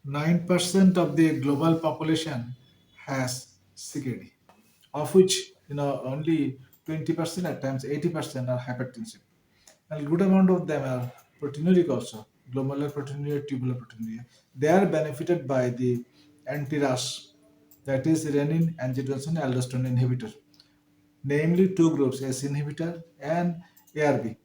9% of the global population has CKD, of which only 20%, at times 80% are hypertensive. And a good amount of them are proteinuric also, glomerular proteinuria, tubular proteinuria. They are benefited by the anti-RAS, that is renin, angiotensin, aldosterone inhibitor, namely two groups, S inhibitor and ARB.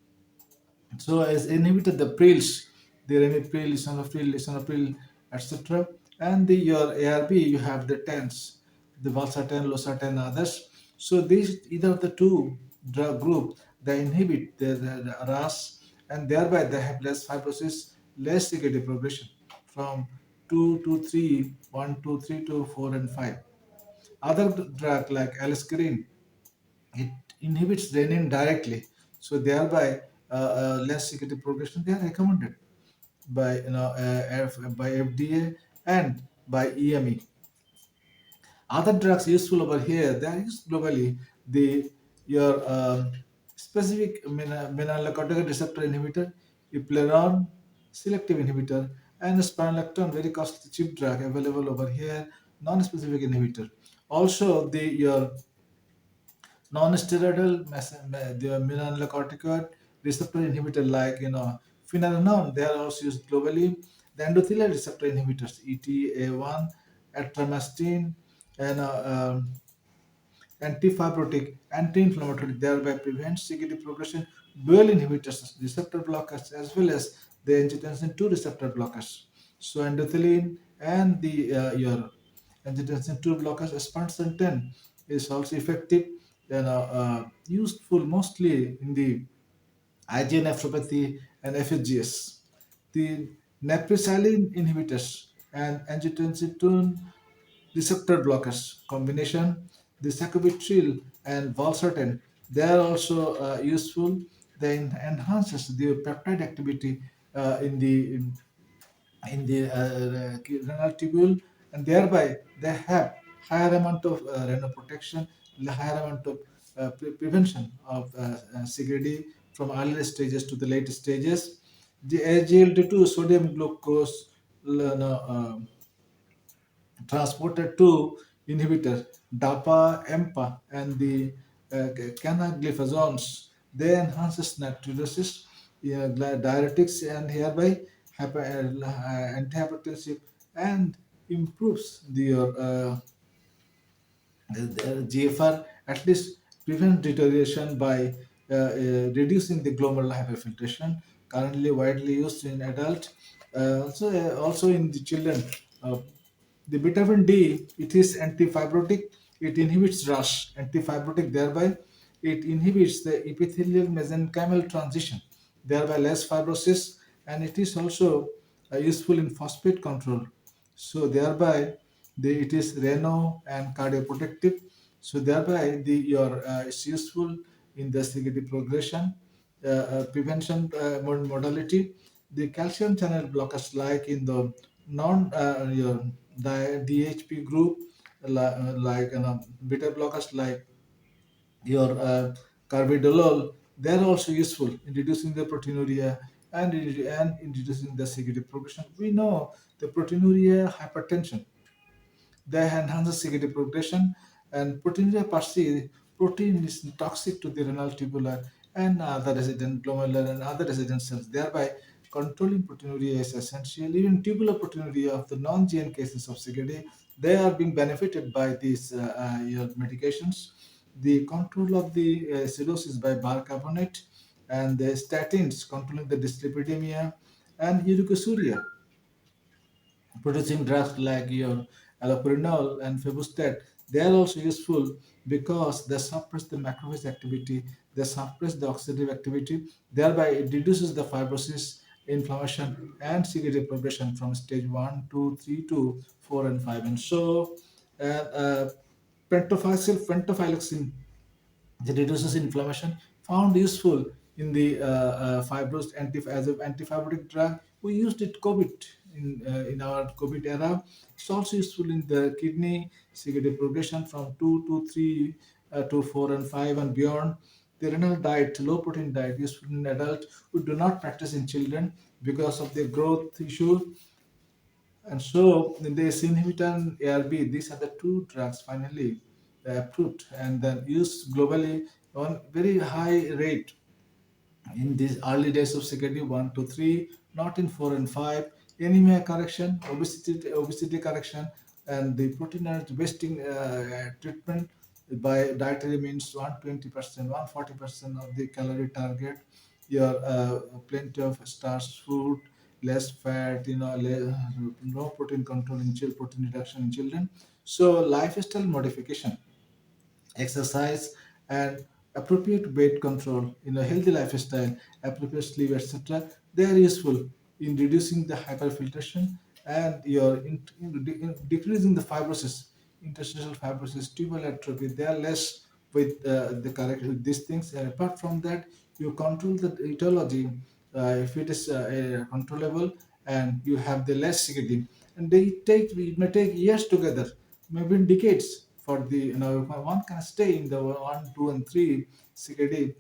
So as inhibited the prils, the ramipril, lisinopril, etc. And the your ARB, you have the tens, the valsartan, losartan, others. So these either of the two drug group they inhibit the RAS, and thereby they have less fibrosis, less CKD progression from 2 to 3, 1 to 3 to 4 and 5. Other drug like aliskiren, it inhibits renin directly, so thereby less secretive progression they are recommended by by FDA and by EME. Other drugs useful over here, they are used globally. The your specific mineralocorticoid receptor inhibitor, epleron, selective inhibitor, and spironolactone, very costly cheap drug available over here, non-specific inhibitor. Also, the your non-steroidal the mineralocorticoid receptor inhibitor like finerenone, they are also used globally. The endothelial receptor inhibitors, ETA1, atramastine, and antifibrotic, anti-inflammatory, thereby prevents CKD progression. Dual inhibitors, receptor blockers, as well as the angiotensin 2 receptor blockers. So endothelin and the your angiotensin 2 blockers, aspartame 10 is also effective and useful mostly in the IgA nephropathy and FSGS. The neprisilin inhibitors and angiotensin 2 receptor blockers combination, the sacubitril and valsartan, they are also useful. They enhances the peptide activity in the renal tubule, and thereby they have higher amount of renal protection, higher amount of prevention of CKD from early stages to the late stages. The SGLT2 sodium glucose transporter 2 inhibitor, DAPA, EMPA, and the canagliflozones. They enhances natriuresis, diuretics, and hereby antihypertensive, and improves the GFR, at least prevent deterioration by reducing the glomerular hyperfiltration, currently widely used in adult, also in the children. Uh, the vitamin D, it is antifibrotic, it inhibits rush, antifibrotic, thereby it inhibits the epithelial mesenchymal transition, thereby less fibrosis, and it is also useful in phosphate control. So thereby it is reno and cardioprotective. So thereby it's useful in the CKD progression, prevention modality. The calcium channel blockers like in the non your DHP group, like beta blockers like your carvedilol, they are also useful in reducing the proteinuria and in reducing the CKD progression. We know the proteinuria, hypertension, they enhance the CKD progression, and proteinuria per se, protein is toxic to the renal tubular and other resident glomerular and other resident cells. Thereby, controlling proteinuria is essential. Even tubular proteinuria of the non-GN cases of CKD, they are being benefited by these your medications. The control of the acidosis by bicarbonate, and the statins controlling the dyslipidemia and uricosurial, producing drugs like your allopurinol and febuxostat. They are also useful because they suppress the macrophage activity, they suppress the oxidative activity, thereby it reduces the fibrosis, inflammation, and CKD progression from stage 1, 2, 3 to 4 and 5. And so, pentaphyloxin, it reduces inflammation, found useful in the fibrous as an antifibrotic drug. We used it COVID in our COVID era. It's also useful in the kidney CKD progression from 2 to 3 to 4 and 5 and beyond. The renal diet, low protein diet, useful in adults who do not practice in children because of their growth issue. And so this inhibitor and ARB, these are the two drugs finally approved and then used globally on very high rate in these early days of CKD 1 to 3, not in 4 and 5. Anemia correction, obesity correction, and the proteinurge wasting treatment by dietary means 120%, 140% of the calorie target. Your plenty of starch food, less fat, no protein control in children, protein reduction in children. So lifestyle modification, exercise, and appropriate weight control in a healthy lifestyle, appropriate sleep, etc. They are useful in reducing the hyperfiltration and decreasing the fibrosis, interstitial fibrosis, tubal atrophy. They are less with the correct with these things. And apart from that, you control the etiology if it is controllable, and you have the less CKD. And it may take years together, maybe decades for the one can stay in the 1, 2, and 3 CKD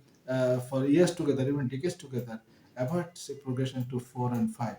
for years together, even decades together, avoid say, progression to 4 and 5.